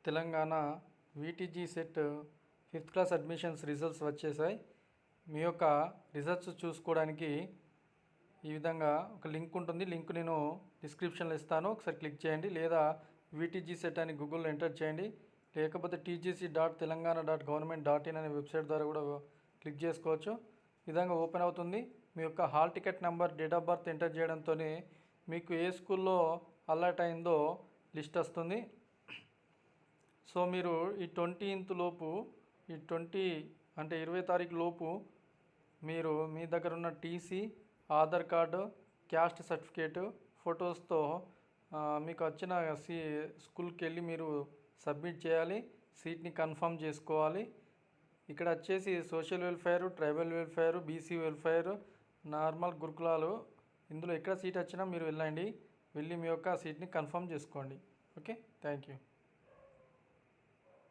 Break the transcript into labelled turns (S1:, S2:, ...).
S1: Telangana VTG set 5th class admissions results వచ్చేసాయి. మీ యొక్క results చూసుకోవడానికి ఈ విధంగా ఒక లింక్ ఉంటుంది. లింక్ నేను డిస్క్రిప్షన్లో ఇస్తాను, ఒకసారి క్లిక్ చేయండి. లేదా వీటీజీ సెట్ అని గూగుల్లో ఎంటర్ చేయండి. లేకపోతే tgc.telangana.government.in అనే వెబ్సైట్ ద్వారా కూడా క్లిక్ చేసుకోవచ్చు. ఈ విధంగా ఓపెన్ అవుతుంది. మీ యొక్క hall ticket number, date of birth enter చేయడంతోనే మీకు ఏ స్కూల్లో అలర్ట్ అయిందో లిస్ట్ వస్తుంది. సో మీరు ఈ 20th లోపు, ఈ 20 తారీఖు లోపు మీరు మీ దగ్గర ఉన్న TC, Aadhaar card, caste certificate, ఫొటోస్తో మీకు వచ్చిన స్కూల్కి వెళ్ళి మీరు సబ్మిట్ చేయాలి. సీట్ని కన్ఫర్మ్ చేసుకోవాలి. ఇక్కడ వచ్చేసి social welfare, tribal welfare, BC welfare, normal గురుకులాలు, ఇందులో ఎక్కడ సీట్ వచ్చినా మీరు వెళ్ళండి. వెళ్ళి మీ యొక్క సీట్ని కన్ఫర్మ్ చేసుకోండి. Okay, thank you.